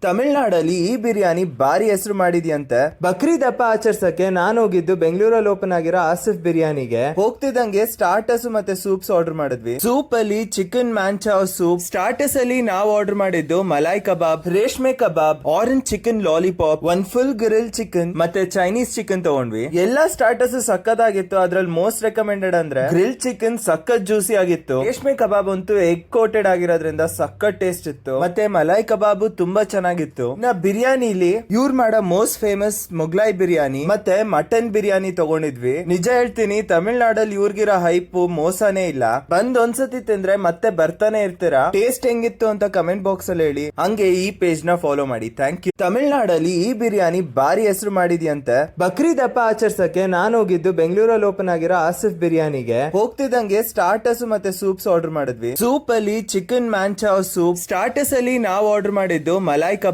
ತಮಿಳ್ನಾಡಲ್ಲಿ ಈ ಬಿರಿಯಾನಿ ಭಾರಿ ಹೆಸರು ಮಾಡಿದ್ಯಂತೆ. ಬಕ್ರೀದ್ ಹಬ್ಬ ಆಚರಿಸಕ್ಕೆ ನಾನು ಹೋಗಿದ್ದು ಬೆಂಗಳೂರಲ್ಲಿ ಓಪನ್ ಆಗಿರೋ ಆಸಿಫ್ ಬಿರಿಯಾನಿಗೆ. ಹೋಗ್ತಿದ್ದಂಗೆ ಸ್ಟಾರ್ಟರ್ಸ್ ಮತ್ತೆ ಸೂಪ್ಸ್ ಆರ್ಡರ್ ಮಾಡಿದ್ವಿ. ಸೂಪ್ ಅಲ್ಲಿ ಚಿಕನ್ ಮ್ಯಾಂಚಾವ್ ಸೂಪ್, ಸ್ಟಾರ್ಟರ್ಸ್ ಅಲ್ಲಿ ನಾವು ಆರ್ಡರ್ ಮಾಡಿದ್ದು ಮಲಾಯ್ ಕಬಾಬ್, ರೇಷ್ಮೆ ಕಬಾಬ್, ಆರೆಂಜ್ ಚಿಕನ್ ಲಾಲಿಪಾಪ್, ಒಂದ್ ಫುಲ್ ಗ್ರಿಲ್ ಚಿಕನ್ ಮತ್ತೆ ಚೈನೀಸ್ ಚಿಕನ್ ತಗೊಂಡ್ವಿ. ಎಲ್ಲಾ ಸ್ಟಾರ್ಟರ್ಸ್ ಸಕ್ಕತ್ತಾಗಿತ್ತು. ಅದ್ರಲ್ಲಿ ಮೋಸ್ಟ್ ರೆಕಮೆಂಡೆಡ್ ಅಂದ್ರೆ ಗ್ರಿಲ್ ಚಿಕನ್ ಸಕ್ಕತ್ ಜ್ಯೂಸಿ ಆಗಿತ್ತು. ರೇಷ್ಮೆ ಕಬಾಬ್ ಅಂತೂ ಎಗ್ ಕೋಟೆಡ್ ಆಗಿರೋದ್ರಿಂದ ಸಕ್ಕತ್ ಟೇಸ್ಟ್ ಇತ್ತು. ಮತ್ತೆ ಮಲಾಯ್ ಕಬಾಬ್ ತುಂಬಾ ಚೆನ್ನಾಗಿತ್ತು. ಬಿರಿಯಾನಿಲಿ ಇವ್ರು ಮಾಡೋ ಮೋಸ್ಟ್ ಫೇಮಸ್ ಮೊಗ್ಲಾಯ್ ಬಿರಿಯಾನಿ ಮತ್ತೆ ಮಟನ್ ಬಿರಿಯಾನಿ ತಗೊಂಡಿದ್ವಿ. ನಿಜ ಹೇಳ್ತೀನಿ, ತಮಿಳ್ನಾಡಲ್ಲಿ ಇವ್ರಿಗಿರೋ ಹೈಪ್ ಮೋಸನೇ ಇಲ್ಲ. ಬಂದ್ ಒಂದ್ಸತಿ ತಿಂದ್ರೆ ಮತ್ತೆ ಬರ್ತಾನೆ ಇರ್ತೀರಾ. ಟೇಸ್ಟ್ ಹೆಂಗಿತ್ತು ಅಂತ ಕಮೆಂಟ್ ಬಾಕ್ಸ್ ಅಲ್ಲಿ ಹೇಳಿ. ಹಂಗೆ ಈ ಪೇಜ್ ನ ಫಾಲೋ ಮಾಡಿ. Thank you. ತಮಿಳ್ನಾಡಲ್ಲಿ ಈ ಬಿರಿಯಾನಿ ಭಾರಿ ಹೆಸರು ಮಾಡಿದ್ಯಂತೆ. ಬಕ್ರೀದ್ ಹಬ್ಬ ಆಚರಿಸಕ್ಕೆ ನಾನು ಹೋಗಿದ್ದು ಬೆಂಗಳೂರಲ್ಲಿ ಓಪನ್ ಆಗಿರೋ ಆಸಿಫ್ ಬಿರಿಯಾನಿಗೆ. ಹೋಗ್ತಿದ್ದಂಗೆ ಸ್ಟಾರ್ಟರ್ಸ್ ಮತ್ತೆ ಸೂಪ್ಸ್ ಆರ್ಡರ್ ಮಾಡಿದ್ವಿ. ಸೂಪ್ ಅಲ್ಲಿ ಚಿಕನ್ ಮ್ಯಾಂಚಾವ್ ಸೂಪ್, ಸ್ಟಾರ್ಟರ್ಸ್ ಅಲ್ಲಿ ನಾವು ಆರ್ಡರ್ ಮಾಡಿದ್ದು ಮಲಾಯ್